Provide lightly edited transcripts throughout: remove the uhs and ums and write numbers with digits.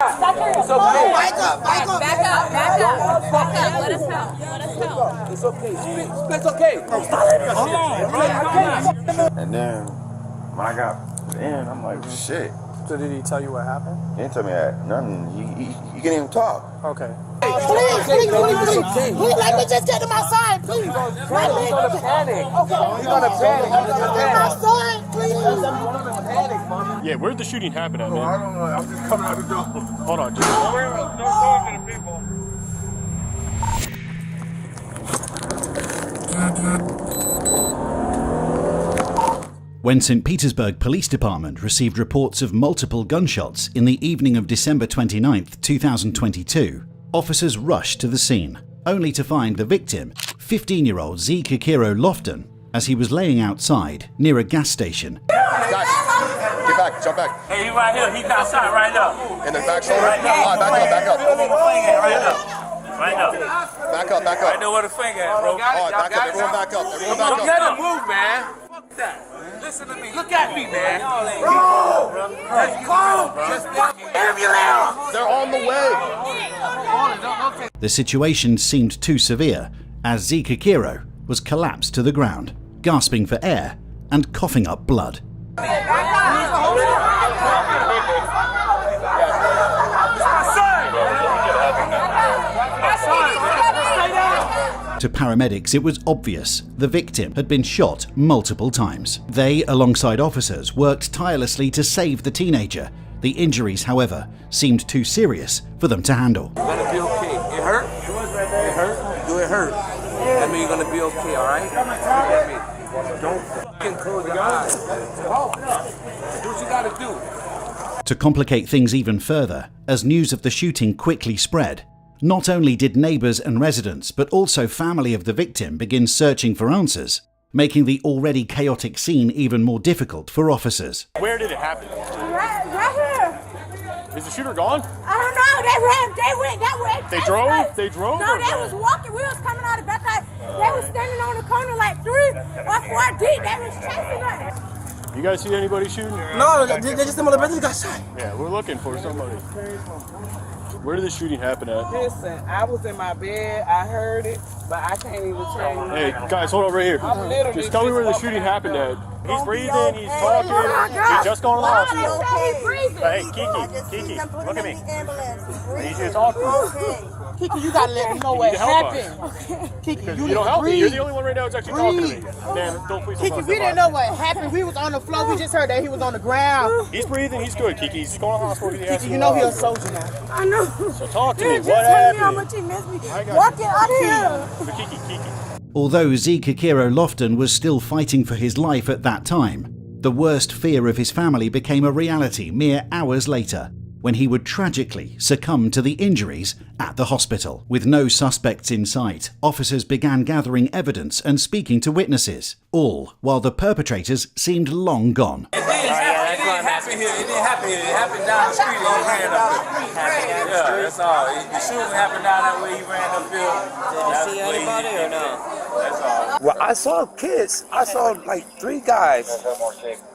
It's okay. Back up. Back up. Let us help. It's okay. It's okay. And then when I got in, I'm like, shit. So did he tell you what happened? He didn't tell me that. Nothing. He can't even talk. Okay. Please. Let me just get to my side, please. He's gonna panic. He's gonna panic. My son, please. Yeah, where'd the shooting happen at, man? I don't know. I'm just coming out the door. Hold on, just... Don't talk to the people. When St. Petersburg Police Department received reports of multiple gunshots in the evening of December 29, 2022, officers rushed to the scene, only to find the victim, 15-year-old Zy'Kiquiro Lofton, as he was laying outside near a gas station. Guys, get back, jump back. Hey, he right here. He's outside right now. In the back shoulder? Right now. All right, back up. Right now. Back up. Right there where the finger at, bro. All right, back up. Everyone back up. Everyone back Don't up. let him move, man. Fuck that. Listen to me. Look at me, man. Bro. Just ambulance. They're on the way. The situation seemed too severe as Zy'Kiquiro was collapsed to the ground, gasping for air and coughing up blood. To paramedics, it was obvious the victim had been shot multiple times. They, alongside officers, worked tirelessly to save the teenager. The injuries, however, seemed too serious for them to handle. You're gonna be okay. It hurt? It hurt? Do it hurt? That means you're gonna be okay, alright? Don't fucking close your eyes. Do what you gotta do. To complicate things even further, as news of the shooting quickly spread, not only did neighbours and residents, but also family of the victim begin searching for answers, making the already chaotic scene even more difficult for officers. Where did it happen? Right here. Is the shooter gone? I don't know. They went that way. They drove? They drove? No, they was walking. We was coming out of bed. They was standing on the corner like 3 or 4 deep. They was chasing us. You guys see anybody shooting? No, they just my brother got shot. Yeah, we're looking for somebody. Where did the shooting happen at? Listen, I was in my bed, I heard it, but I can't even tell you. Hey, guys, hold on right here. Just tell me where the shooting happened at. He's breathing, he's talking, he's just going to the hospital. Hey, Kiki, look at me. I need you to talk to me. Kiki, you gotta let me know what happened. Kiki, You don't help me. You're the only one right now who's actually talking to me. Man, don't please. Kiki, we didn't know what happened. We was on the floor. We just heard that he was on the ground. He's breathing. He's good. Kiki, he's going to the hospital. Kiki, you know he's a soldier now. I know. So talk to me. Just What tell me how happened? much he missed me. Walking out of here. So Kiki. Although Zy'Kiquiro Lofton was still fighting for his life at that time, the worst fear of his family became a reality mere hours later, when he would tragically succumb to the injuries at the hospital. With no suspects in sight, officers began gathering evidence and speaking to witnesses, all while the perpetrators seemed long gone. It didn't happen here. It happened down the street and he ran up here. Yeah, that's all. The shooting happened down that way. He ran up here. Did you see anybody or no? That's all. Well, I saw kids. I saw like 3 guys.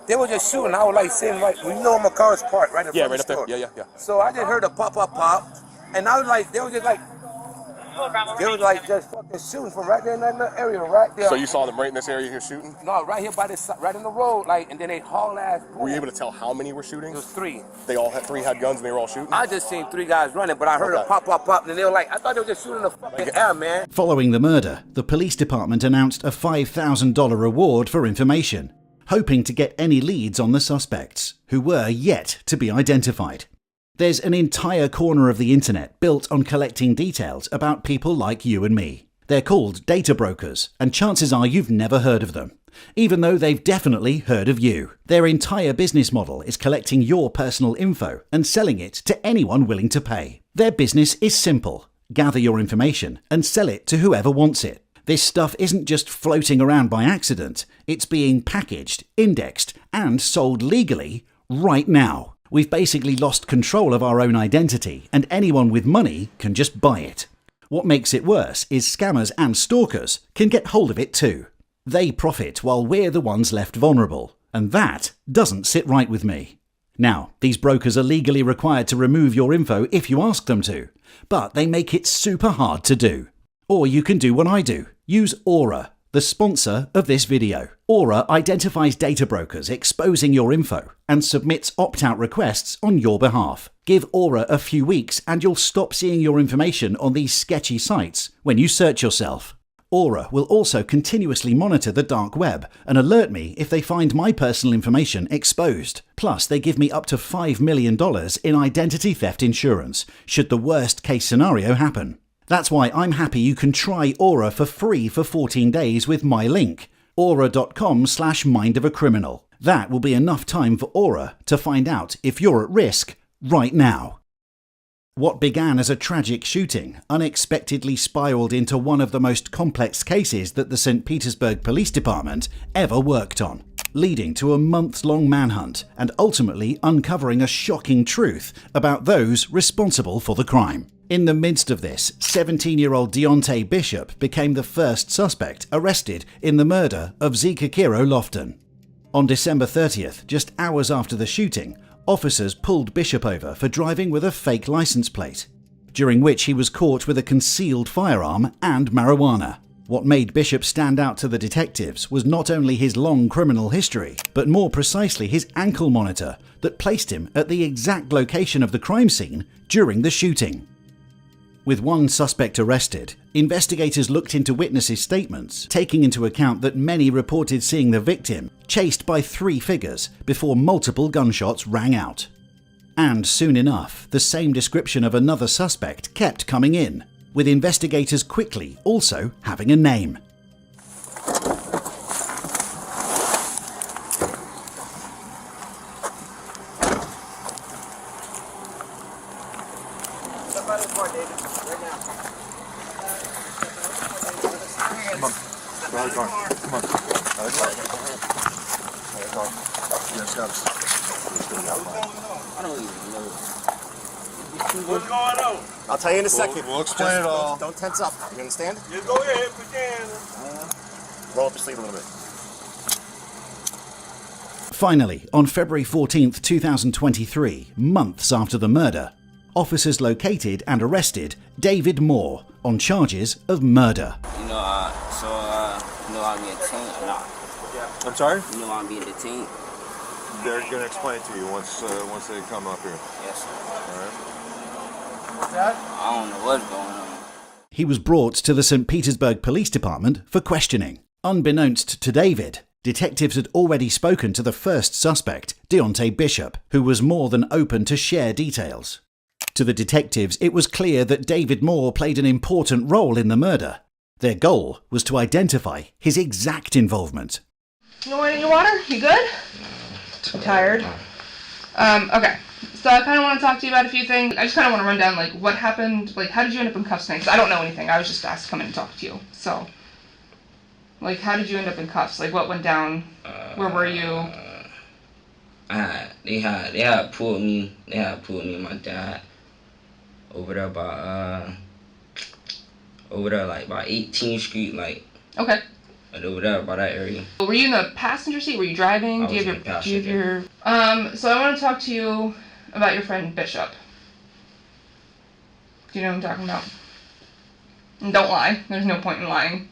They were just shooting. I was like sitting right, you know, my car's parked right in front of the store. Yeah. So I just heard a pop, and I was like, they were just just fucking shooting from right there in that area, right there. So you saw them right in this area here shooting? No, right here by this, right in the road, like, and then they haul ass. Were you able to tell how many were shooting? It was 3. They all had 3 had guns and they were all shooting? I just seen 3 guys running, but I heard a pop, and they were like, I thought they were just shooting the fucking air, man. Following the murder, the police department announced a $5,000 reward for information, hoping to get any leads on the suspects, who were yet to be identified. There's an entire corner of the internet built on collecting details about people like you and me. They're called data brokers, and chances are you've never heard of them, even though they've definitely heard of you. Their entire business model is collecting your personal info and selling it to anyone willing to pay. Their business is simple: gather your information and sell it to whoever wants it. This stuff isn't just floating around by accident, it's being packaged, indexed, and sold legally right now. We've basically lost control of our own identity, and anyone with money can just buy it. What makes it worse is scammers and stalkers can get hold of it too. They profit while we're the ones left vulnerable, and that doesn't sit right with me. Now, these brokers are legally required to remove your info if you ask them to, but they make it super hard to do. Or you can do what I do. Use Aura, the sponsor of this video. Aura identifies data brokers exposing your info and submits opt-out requests on your behalf. Give Aura a few weeks and you'll stop seeing your information on these sketchy sites when you search yourself. Aura will also continuously monitor the dark web and alert me if they find my personal information exposed. Plus, they give me up to $5 million in identity theft insurance, should the worst case scenario happen. That's why I'm happy you can try Aura for free for 14 days with my link, aura.com/mindofacriminal. That will be enough time for Aura to find out if you're at risk right now. What began as a tragic shooting unexpectedly spiraled into one of the most complex cases that the St. Petersburg Police Department ever worked on, leading to a months-long manhunt and ultimately uncovering a shocking truth about those responsible for the crime. In the midst of this, 17-year-old Deontay Bishop became the first suspect arrested in the murder of Zy'Kiquiro Lofton. On December 30th, just hours after the shooting, officers pulled Bishop over for driving with a fake license plate, during which he was caught with a concealed firearm and marijuana. What made Bishop stand out to the detectives was not only his long criminal history, but more precisely his ankle monitor that placed him at the exact location of the crime scene during the shooting. With one suspect arrested, investigators looked into witnesses' statements, taking into account that many reported seeing the victim chased by 3 figures before multiple gunshots rang out. And soon enough, the same description of another suspect kept coming in, with investigators quickly also having a name. What's going on? I'll tell you in a second. We'll explain it all. Don't tense up. You understand? Just go ahead, pretend. Roll up your sleeve a little bit. Finally, on February 14th, 2023, months after the murder, officers located and arrested David Moore on charges of murder. I'm being detained or not? I'm sorry? You know I'm being detained? They're going to explain it to you once they come up here. Yes, sir. All right. I don't know what's going on. He was brought to the St. Petersburg Police Department for questioning. Unbeknownst to David, detectives had already spoken to the first suspect, Deontay Bishop, who was more than open to share details. To the detectives, it was clear that David Moore played an important role in the murder. Their goal was to identify his exact involvement. You want any water? You good? I'm tired. Okay. So I kind of want to talk to you about a few things. I just kind of want to run down, like, what happened, like, how did you end up in cuffs tonight? Because I don't know anything. I was just asked to come in and talk to you. So, like, how did you end up in cuffs? Like, what went down? Where were you? They had pulled me and my dad over there by like by 18th Street, like. Okay. Like over there by that area. Were you in the passenger seat? Were you driving? I was in the passenger. So I want to talk to you about your friend Bishop. Do you know what I'm talking about? And don't lie. There's no point in lying.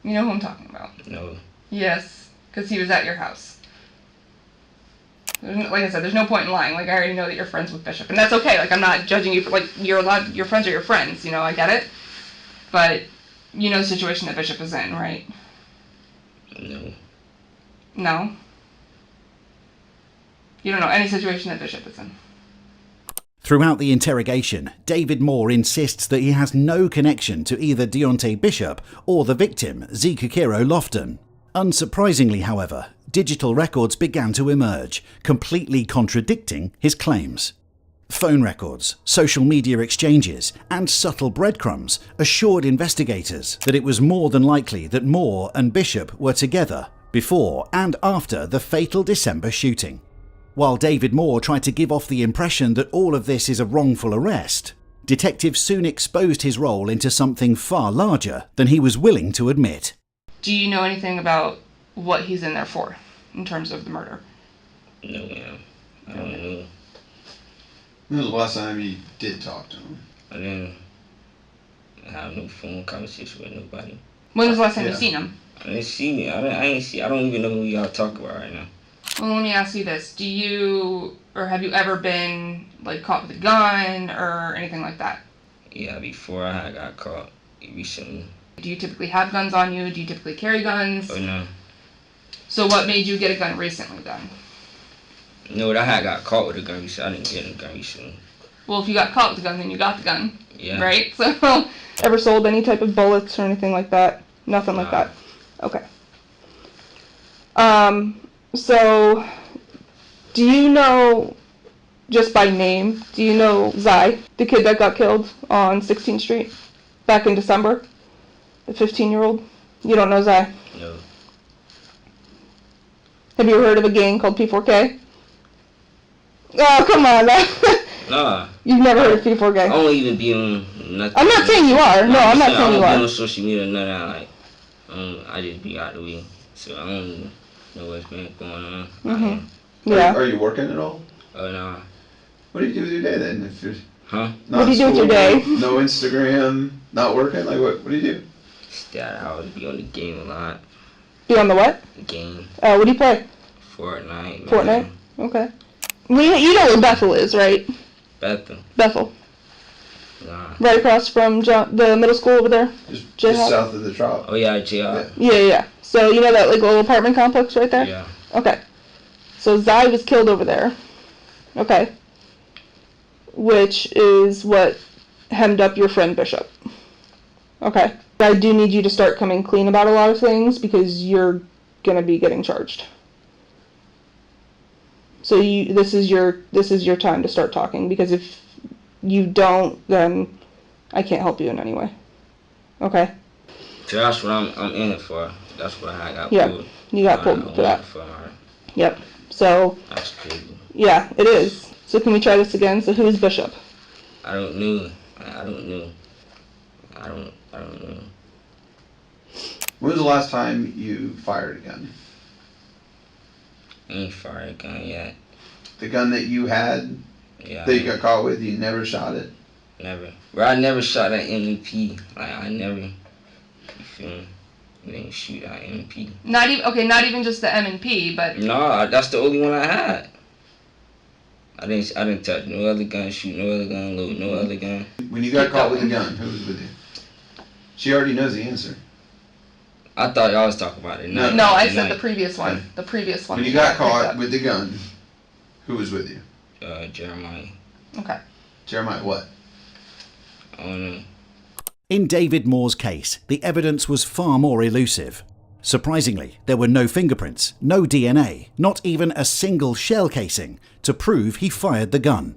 You know who I'm talking about? No. Yes, because he was at your house. Like I said, there's no point in lying. Like, I already know that you're friends with Bishop, and that's okay. Like, I'm not judging you for, like, you're allowed, your friends are your friends, you know, I get it. But you know the situation that Bishop is in, right? No. No? You don't know any situation that Bishop is in? Throughout the interrogation, David Moore insists that he has no connection to either Deontay Bishop or the victim, Zy'Kiquiro Lofton. Unsurprisingly, however, digital records began to emerge, completely contradicting his claims. Phone records, social media exchanges, and subtle breadcrumbs assured investigators that it was more than likely that Moore and Bishop were together before and after the fatal December shooting. While David Moore tried to give off the impression that all of this is a wrongful arrest, detectives soon exposed his role into something far larger than he was willing to admit. Do you know anything about what he's in there for, in terms of the murder? No, ma'am. I don't know. When was the last time you did talk to him? I didn't have no phone conversation with nobody. When was the last time you seen him? I didn't see him. I ain't see. I don't even know who y'all talk about right now. Well, let me ask you this: do you or have you ever been like caught with a gun or anything like that? Yeah, before I had got caught recently. Do you typically have guns on you? Do you typically carry guns? Oh no. So what made you get a gun recently then? No, I had got caught with a gun recently. I didn't get a gun recently. Well, if you got caught with a gun, then you got the gun. Yeah. Right? So, ever sold any type of bullets or anything like that? Nothing like that? Okay. So, do you know, just by name, do you know Zy, the kid that got killed on 16th Street back in December? The 15-year-old? You don't know Zy? No. Have you ever heard of a gang called P4K? Oh, come on. Nah. You've never heard of P4K? I don't even be on nothing. I'm not saying you are. No, I'm not saying you are. I don't be on social media or nothing. Like, I just be out the way. So I don't know what's been going on. Mm-hmm. Yeah. Are you working at all? Oh, no. What do you do with your day then? If you're What do you do with your day? No Instagram, not working? Like, what do you do? Stay out of the house, be on the game a lot. Be on the what? The game. What do you play? Fortnite. Fortnite? Okay. You know where Bethel is, right? Bethel. Nah. Right across from the middle school over there? Just south of the drop. Oh, yeah, J.R. Yeah. So, you know that like little apartment complex right there? Yeah. Okay. So, Zy was killed over there. Okay. Which is what hemmed up your friend Bishop. Okay. I do need you to start coming clean about a lot of things because you're going to be getting charged. So this is your time to start talking, because if you don't, then I can't help you in any way. Okay? So that's what I'm in it for. That's what I got pulled. You got pulled for that. Yep. So that's crazy. Yeah, it is. So can we try this again? So who's Bishop? I don't know. I don't know. I don't know. When was the last time you fired a gun? I ain't fired a gun yet. The gun that you had, that you got caught with, you never shot it? Never. Bro, I never shot at MP. Like, I never, you feel me? I didn't shoot at MP. Not even just the M&P, but... No, that's the only one I had. I didn't touch no other gun, shoot no other gun, load no other gun. When you got caught with a gun, who was with you? She already knows the answer. I thought y'all was talking about it. No, I said the previous one. The previous one. When you got caught with the gun, who was with you? Jeremiah. Okay. Jeremiah what? I don't know. In David Moore's case, the evidence was far more elusive. Surprisingly, there were no fingerprints, no DNA, not even a single shell casing to prove he fired the gun.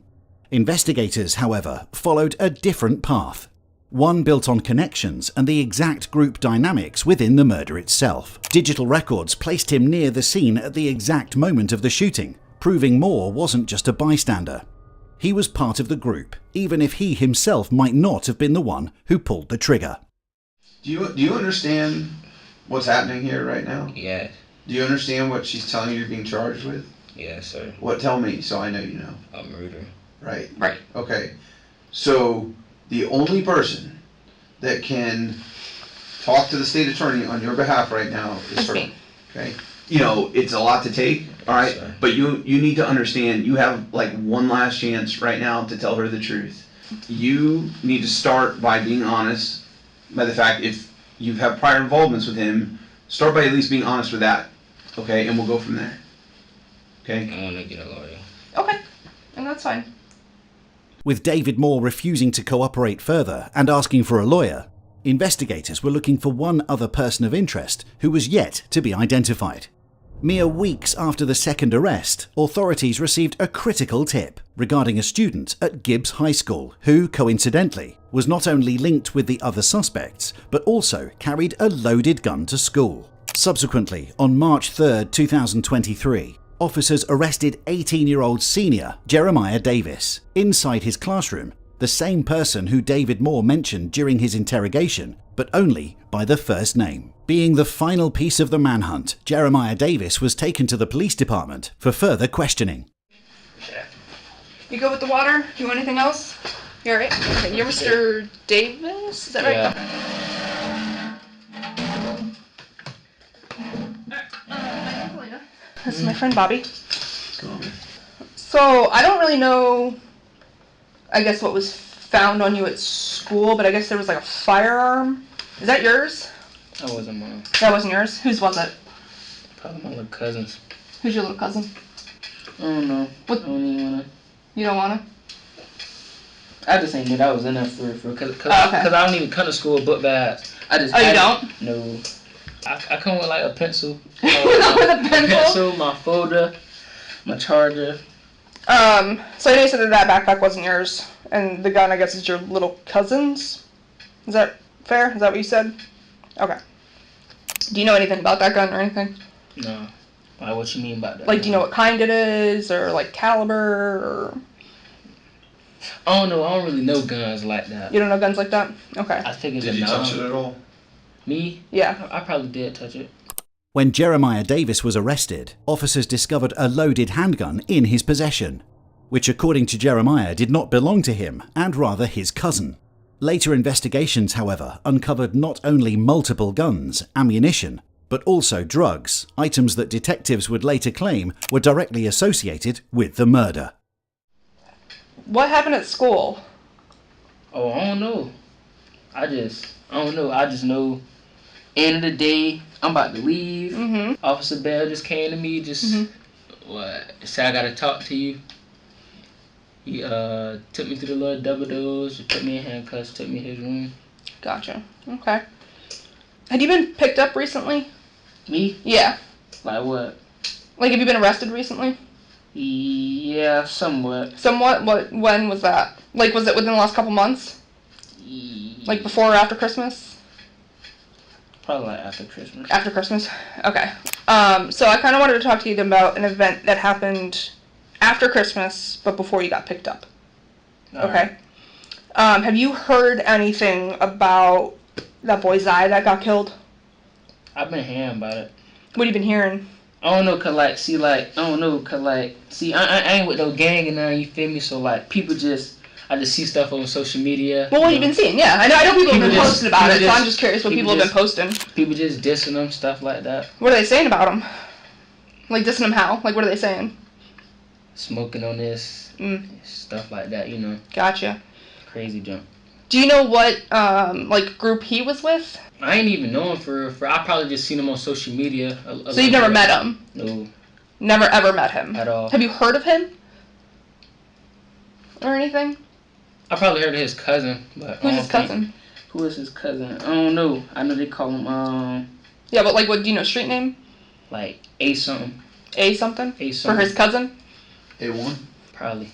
Investigators, however, followed a different path. One built on connections and the exact group dynamics within the murder itself. Digital records placed him near the scene at the exact moment of the shooting, proving Moore wasn't just a bystander. He was part of the group, even if he himself might not have been the one who pulled the trigger. Do you understand what's happening here right now? Yeah. Do you understand what she's telling you you're being charged with? Yes, sir. What? Tell me, so I know you know. A murder. Right. Right. Okay. So the only person that can talk to the state attorney on your behalf right now is her. Okay. You know, it's a lot to take, all right? Yes, but you need to understand, you have like one last chance right now to tell her the truth. You need to start by being honest, by the fact if you have prior involvements with him, start by at least being honest with that, okay? And we'll go from there, okay? I want to get a lawyer. Okay, and that's fine. With David Moore refusing to cooperate further and asking for a lawyer, investigators were looking for one other person of interest who was yet to be identified. Mere weeks after the second arrest, authorities received a critical tip regarding a student at Gibbs High School who, coincidentally, was not only linked with the other suspects, but also carried a loaded gun to school. Subsequently, on March 3, 2023, officers arrested 18-year-old senior Jeremiah Davis inside his classroom the same person who David Moore mentioned during his interrogation, but only by the first name. Being the final piece of the manhunt, Jeremiah Davis was taken to the police department for further questioning. You go with the water? You want anything else? You alright? Okay, you're Mr. Davis? Is that right? Yeah. This is my friend Bobby. So, I don't really know, I guess, what was found on you at school, but I guess there was like a firearm. Is that yours? That wasn't mine. That wasn't yours? Whose was it? Probably my little cousin's. Who's your little cousin? I don't know. What? I don't even wanna. You don't wanna? I just ain't knew that was in there for cause okay. I don't even come to school with book bags. I just. Oh, you don't? No. I come with like a pencil. With a pencil? My folder, my charger. So I know you said that backpack wasn't yours, and the gun, I guess, is your little cousin's? Is that fair? Is that what you said? Okay. Do you know anything about that gun or anything? No. Like, what you mean about that? Like, do you know what kind it is, or like caliber, or? I don't know. I don't really know guns like that. You don't know guns like that? Okay. I think it's Did you touch it at all? Me? Yeah. I probably did touch it. When Jeremiah Davis was arrested, officers discovered a loaded handgun in his possession, which according to Jeremiah did not belong to him and rather his cousin. Later investigations, however, uncovered not only multiple guns, ammunition, but also drugs, items that detectives would later claim were directly associated with the murder. What happened at school? Oh, I don't know. I don't know. I just know, end of the day, I'm about to leave. Mm-hmm. Officer Bell just came to me, said I gotta talk to you. He took me through the little double doors, put me in handcuffs, took me to his room. Gotcha. Okay. Had you been picked up recently? Me? Yeah. Like what? Like, have you been arrested recently? Yeah, somewhat. Somewhat? When was that? Like, was it within the last couple months? Like before or after Christmas? Probably like after Christmas. After Christmas? Okay. So I kind of wanted to talk to you about an event that happened after Christmas, but before you got picked up. All okay. Right. Have you heard anything about that boy Zy that got killed? I've been hearing about it. What have you been hearing? I don't know, I ain't with no gang and nothing, you feel me? So, like, I just see stuff on social media. Well, what have you been seeing? Yeah, I know people have been posting about it, so I'm just curious what people have been posting. People just dissing them, stuff like that. What are they saying about them? Like, dissing them how? Like, what are they saying? Smoking on this, stuff like that, you know. Gotcha. Crazy junk. Do you know what, group he was with? I ain't even know him for I probably just seen him on social media. So you've never met him? No. Never ever met him? At all. Have you heard of him? Or anything? I probably heard of his cousin, but who's his cousin? Who is his cousin? I don't know. I know they call him, Yeah, but what, do you know street name? Like, A something. A something? A something. For his cousin? A1? Probably.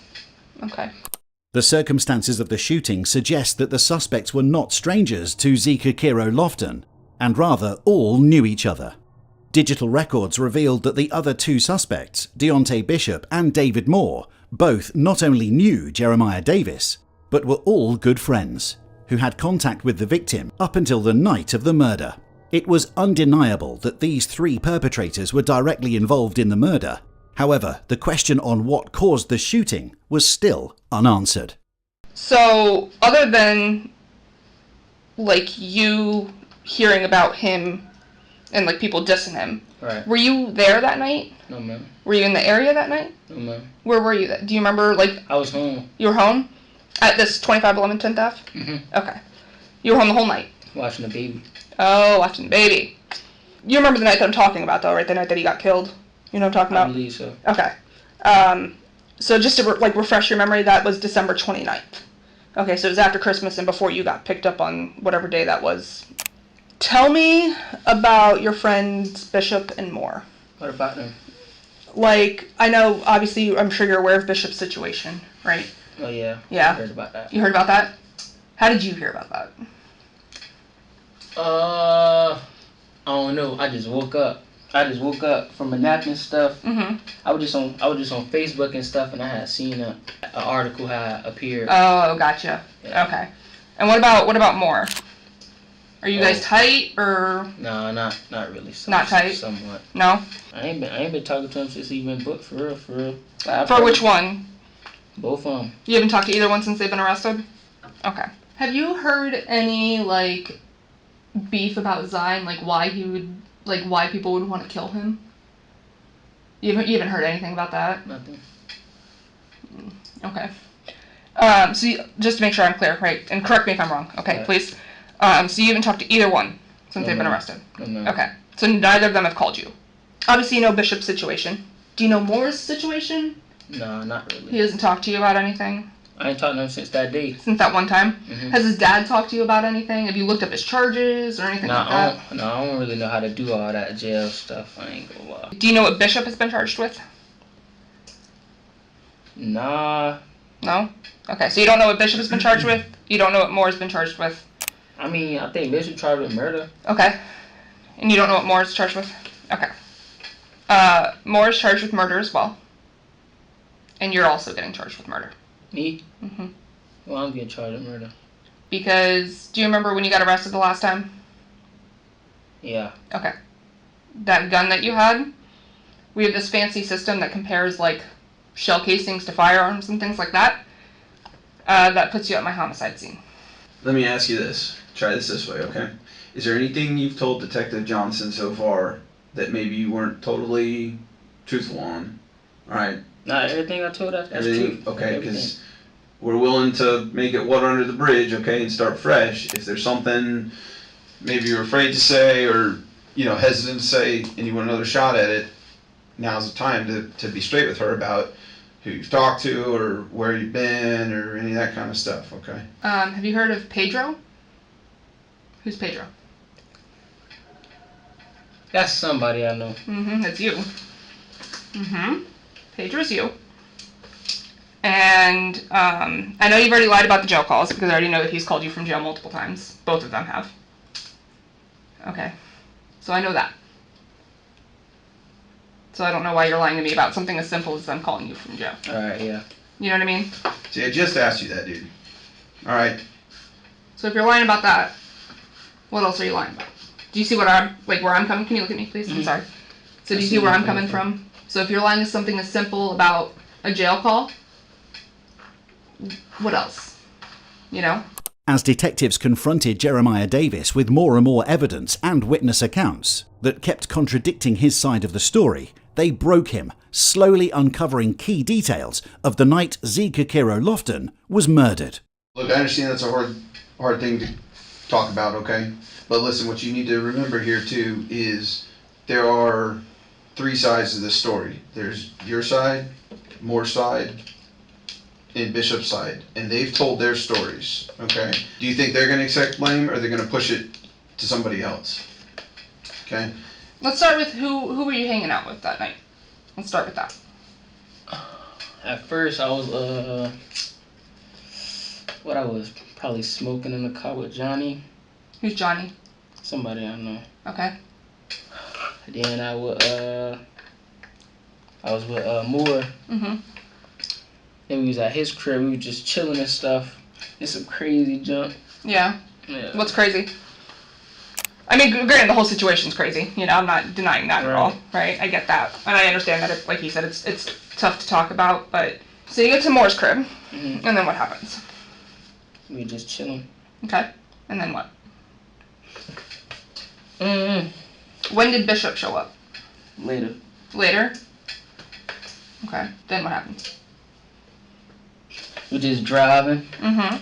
Okay. The circumstances of the shooting suggest that the suspects were not strangers to Zy'Kiquiro Lofton, and rather all knew each other. Digital records revealed that the other two suspects, Deontay Bishop and David Moore, both not only knew Jeremiah Davis, but were all good friends, who had contact with the victim up until the night of the murder. It was undeniable that these three perpetrators were directly involved in the murder. However, the question on what caused the shooting was still unanswered. So, other than, you hearing about him and, people dissing him, right. Were you there that night? No, ma'am. Were you in the area that night? No, ma'am. Where were you? Do you remember, I was home. You were home? At this 2511 10th Ave? Mm-hmm. Okay. You were home the whole night? Watching the baby. Oh, watching the baby. You remember the night that I'm talking about, though, right? The night that he got killed? You know what I'm talking about? I believe so. Okay. So just to refresh your memory, that was December 29th. Okay, so it was after Christmas and before you got picked up on whatever day that was. Tell me about your friends Bishop and Moore. What about them? I know, obviously, I'm sure you're aware of Bishop's situation, right? Oh, yeah. Yeah. I heard about that. You heard about that? How did you hear about that? I don't know. I just woke up. I just woke up from a nap and stuff. Mm-hmm. I was just on Facebook and stuff, and I had seen an article had appeared. Oh, gotcha. Yeah. Okay. And what about more? Are you guys tight or? No, not really. Not tight. Somewhat. No. I ain't been talking to him since he been booked, for real. For which one? Both of them. You haven't talked to either one since they've been arrested? Okay. Have you heard any, like, beef about Zy and, like, why people would want to kill him? You haven't heard anything about that? Nothing. Okay. So just to make sure I'm clear, right? And correct me if I'm wrong, okay, please. So you haven't talked to either one since they've been arrested? No. Okay. So neither of them have called you. Obviously you know Bishop's situation. Do you know Moore's situation? No, not really. He doesn't talk to you about anything? I ain't talked to him since that day. Since that one time? Mm-hmm. Has his dad talked to you about anything? Have you looked up his charges or anything like that? I don't really know how to do all that jail stuff. I ain't gonna lie. Do you know what Bishop has been charged with? Nah. No? Okay, so you don't know what Bishop has been charged with? You don't know what Moore's been charged with? I mean, I think Bishop charged with murder. Okay. And you don't know what Moore's charged with? Okay. Moore's charged with murder as well. And you're also getting charged with murder. Me? Mm-hmm. Well, I'm getting charged with murder. Because, do you remember when you got arrested the last time? Yeah. Okay. That gun that you had, we have this fancy system that compares, like, shell casings to firearms and things like that. That puts you at my homicide scene. Let me ask you this. Try this way, okay? Is there anything you've told Detective Johnson so far that maybe you weren't totally truthful on? All right. Not everything I told us. That's true. Okay, because we're willing to make it water under the bridge, okay, and start fresh. If there's something maybe you're afraid to say or, hesitant to say and you want another shot at it, now's the time to be straight with her about who you've talked to or where you've been or any of that kind of stuff, okay? Have you heard of Pedro? Who's Pedro? That's somebody I know. Mm-hmm, that's you. Mm-hmm. Pedro's you. And I know you've already lied about the jail calls because I already know that he's called you from jail multiple times. Both of them have. Okay. So I know that. So I don't know why you're lying to me about something as simple as them calling you from jail. Alright, yeah. You know what I mean? See, I just asked you that, dude. Alright. So if you're lying about that, what else are you lying about? Do you see where I'm coming? Can you look at me, please? Mm-hmm. I'm sorry. So do you see where I'm coming from? So if you're lying to something as simple about a jail call, what else? As detectives confronted Jeremiah Davis with more and more evidence and witness accounts that kept contradicting his side of the story, they broke him, slowly uncovering key details of the night Zy'Kiquiro Lofton was murdered. Look, I understand that's a hard thing to talk about, okay? But listen, what you need to remember here, too, is there are three sides to this story. There's your side, Moore's side, and Bishop's side. And they've told their stories, okay? Do you think they're going to accept blame, or are they going to push it to somebody else? Okay? Let's start with who were you hanging out with that night? Let's start with that. At first, I was, I was probably smoking in the car with Johnny. Who's Johnny? Somebody I know. Okay. Then I was with Moore. Mm-hmm. Then we was at his crib. We was just chilling and stuff. It's some crazy junk. Yeah. Yeah. What's crazy? I mean, granted, the whole situation's crazy. I'm not denying that at all, right? I get that, and I understand that. Like he said, it's tough to talk about. But so you get to Moore's crib, and then what happens? We were just chilling. Okay. And then what? When did Bishop show up? Later. Later? Okay. Then what happened? We just driving. Mm-hmm.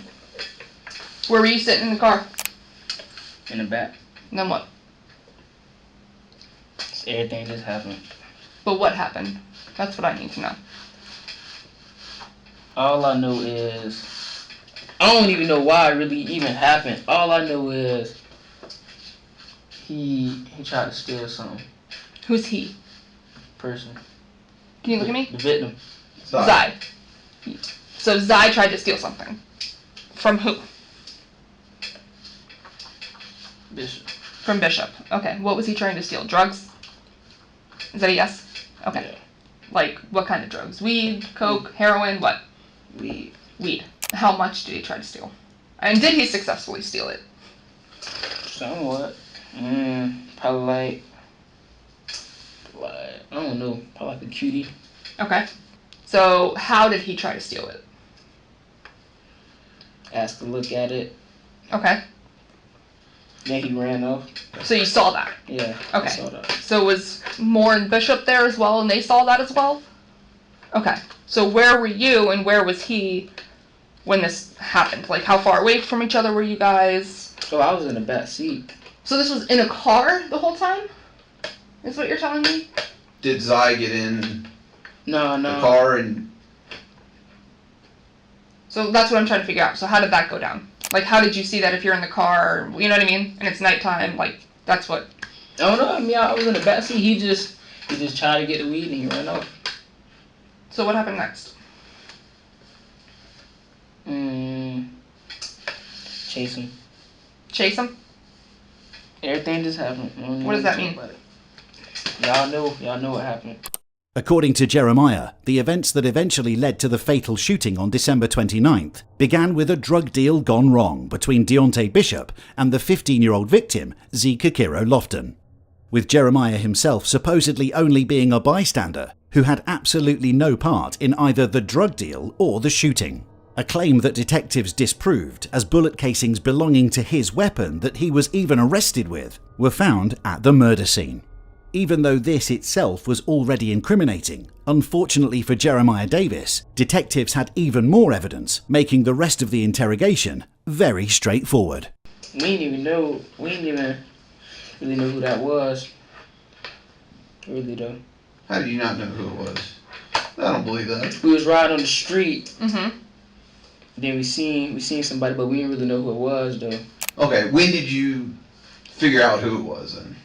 Where were you sitting in the car? In the back. And then what? Everything just happened. But what happened? That's what I need to know. All I know is... I don't even know why it really even happened. All I know is... He tried to steal something. Who's he? Person. Can you look at me? The victim. Zy. So Zy tried to steal something. From who? Bishop. From Bishop. Okay. What was he trying to steal? Drugs? Is that a yes? Okay. Yeah. Like, what kind of drugs? Weed, coke, heroin, what? Weed. Weed. How much did he try to steal? And did he successfully steal it? Somewhat. Probably like, I don't know, probably like a cutie. Okay. So, how did he try to steal it? Asked to look at it. Okay. Then he ran off. So you saw that? Yeah. Okay. I saw that. So was Moore and Bishop there as well, and they saw that as well? Okay. So where were you and where was he when this happened? Like, how far away from each other were you guys? So I was in the back seat. So this was in a car the whole time? Is what you're telling me? Did Zy get in No. the car and... So that's what I'm trying to figure out. So how did that go down? Like, how did you see that if you're in the car, you know what I mean? And it's nighttime, like, that's what... I don't know, I mean, I was in the back seat. He just tried to get the weed and he ran off. So what happened next? Chase him. Chase him? Everything just happened. What does that mean? Y'all know what happened. According to Jeremiah, the events that eventually led to the fatal shooting on December 29th began with a drug deal gone wrong between Deontay Bishop and the 15-year-old victim, Zy'Kiquiro Lofton, with Jeremiah himself supposedly only being a bystander who had absolutely no part in either the drug deal or the shooting. A claim that detectives disproved, as bullet casings belonging to his weapon that he was even arrested with were found at the murder scene. Even though this itself was already incriminating, unfortunately for Jeremiah Davis, detectives had even more evidence, making the rest of the interrogation very straightforward. We didn't even really know who that was. Really though. How did you not know who it was? I don't believe that. We was riding on the street. Mm-hmm. Then we seen somebody, but we didn't really know who it was though. Okay, when did you figure out who it was then?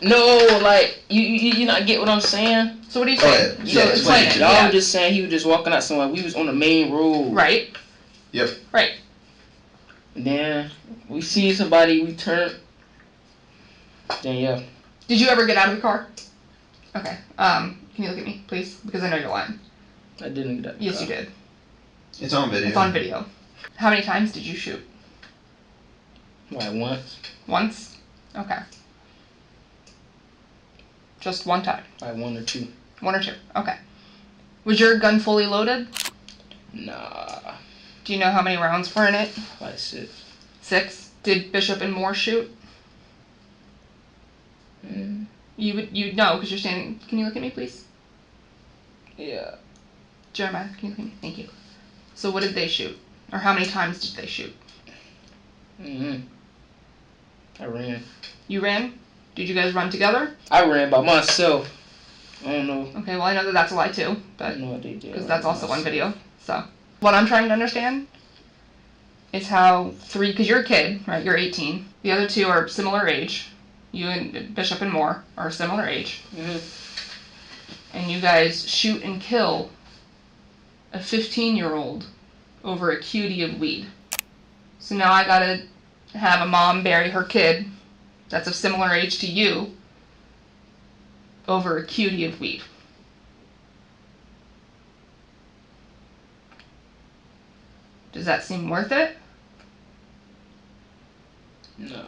No, like you not get what I'm saying. So what are you saying? Yeah, explain it. I was just saying he was just walking out somewhere. We was on the main road. Right. Yep. Right. And then we see somebody. We turn. Then yeah. Did you ever get out of the car? Okay. Can you look at me, please? Because I know you're lying. I didn't get out. Yes, you did. It's on video. It's on video. How many times did you shoot? Like once. Once? Okay. Just one time? Like one or two. One or two. Okay. Was your gun fully loaded? Nah. Do you know how many rounds were in it? Like 6. 6? Did Bishop and Moore shoot? You'd know because you're standing. Can you look at me, please? Yeah. Jeremiah, can you look at me? Thank you. So what did they shoot? Or how many times did they shoot? I ran. You ran? Did you guys run together? I ran by myself. I don't know. Okay, well I know that that's a lie too, but I know what they did. because that's also on video. So what I'm trying to understand is how because you're a kid, right? You're 18. The other two are similar age. You and Bishop and Moore are similar age. And you guys shoot and kill a 15-year-old over a cutie of weed. So now I gotta have a mom bury her kid that's of similar age to you over a cutie of weed. Does that seem worth it? No.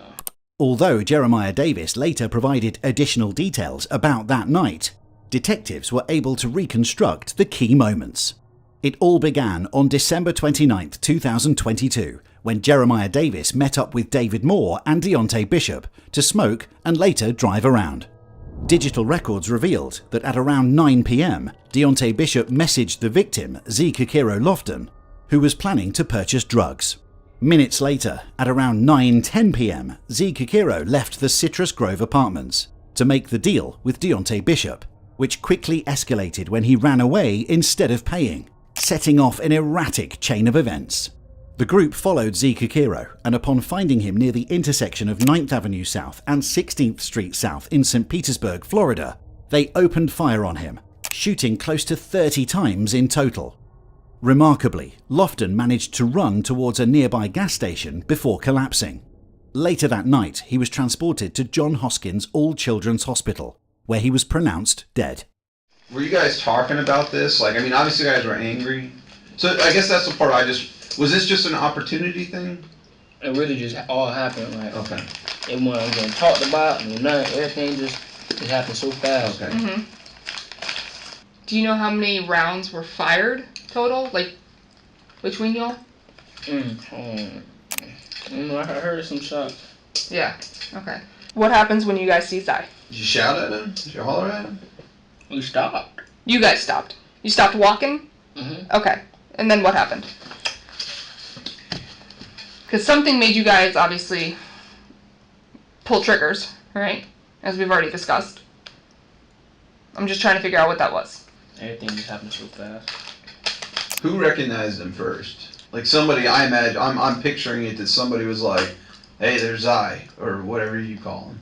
Although Jeremiah Davis later provided additional details about that night, detectives were able to reconstruct the key moments. It all began on December 29, 2022, when Jeremiah Davis met up with David Moore and Deontay Bishop to smoke and later drive around. Digital records revealed that at around 9 p.m, Deontay Bishop messaged the victim, Zy'Kiquiro Lofton, who was planning to purchase drugs. Minutes later, at around 9:10 p.m, Zy'Kiquiro left the Citrus Grove apartments to make the deal with Deontay Bishop, which quickly escalated when he ran away instead of paying, setting off an erratic chain of events. The group followed Zy'Kiquiro, and upon finding him near the intersection of 9th Avenue South and 16th Street South in St. Petersburg, Florida, they opened fire on him, shooting close to 30 times in total. Remarkably, Lofton managed to run towards a nearby gas station before collapsing. Later that night, he was transported to John Hoskins All Children's Hospital, where he was pronounced dead. Were you guys talking about this? Like, I mean, obviously you guys were angry. So I guess that's the part was this just an opportunity thing? It really just all happened. Like, okay. It wasn't getting talked about, and everything just happened so fast. Okay. Mm-hmm. Do you know how many rounds were fired total? Like, between y'all? I heard some shots. Yeah. Okay. What happens when you guys see Zy? Did you shout at him? Did you holler at him? We stopped. You guys stopped. You stopped walking? Mm-hmm. Okay. And then what happened? Because something made you guys obviously pull triggers, right? As we've already discussed. I'm just trying to figure out what that was. Everything just happened so fast. Who recognized him first? Like somebody, I imagine, I'm picturing it that somebody was like, hey, there's Zy, or whatever you call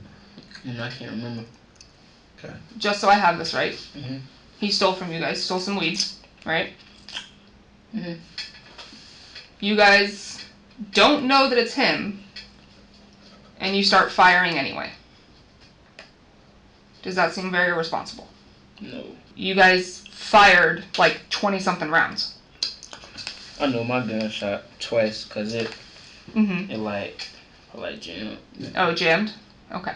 him. I can't remember. Okay. Just so I have this right. Mm-hmm. He stole from you guys, stole some weeds, right? Mm-hmm. You guys don't know that it's him, and you start firing anyway. Does that seem very irresponsible? No. You guys fired like 20-something rounds. I know my gun shot twice because it like jammed. Oh, jammed? Okay.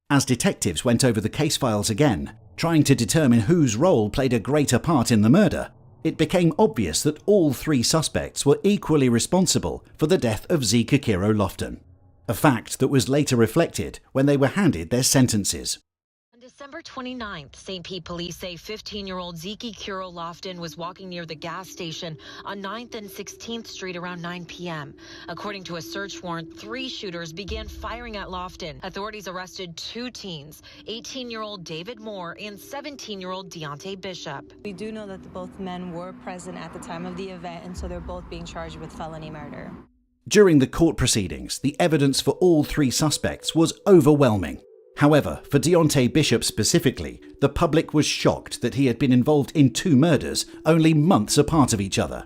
As detectives went over the case files again, trying to determine whose role played a greater part in the murder, it became obvious that all three suspects were equally responsible for the death of Zy'Kiquiro Lofton, a fact that was later reflected when they were handed their sentences. On December 29th, St. Pete police say 15-year-old Zy'Kiquiro Lofton was walking near the gas station on 9th and 16th Street around 9 p.m. According to a search warrant, 3 shooters began firing at Lofton. Authorities arrested 2 teens, 18-year-old David Moore and 17-year-old Deontay Bishop. We do know that both men were present at the time of the event, and so they're both being charged with felony murder. During the court proceedings, the evidence for all 3 suspects was overwhelming. However, for Deontay Bishop specifically, the public was shocked that he had been involved in 2 murders only months apart of each other.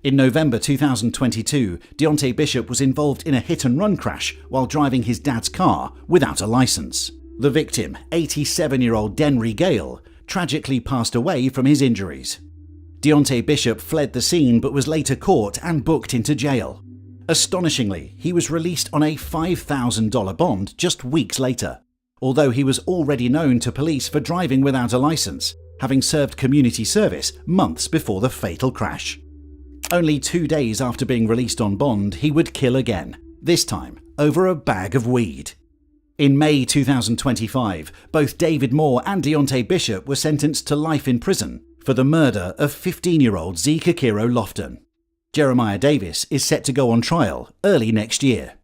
In November 2022, Deontay Bishop was involved in a hit-and-run crash while driving his dad's car without a license. The victim, 87-year-old Denry Gale, tragically passed away from his injuries. Deontay Bishop fled the scene but was later caught and booked into jail. Astonishingly, he was released on a $5,000 bond just weeks later, although he was already known to police for driving without a license, having served community service months before the fatal crash. Only 2 days after being released on bond, he would kill again, this time over a bag of weed. In May 2025, both David Moore and Deontay Bishop were sentenced to life in prison for the murder of 15-year-old Zy'Kiquiro Lofton. Jeremiah Davis is set to go on trial early next year.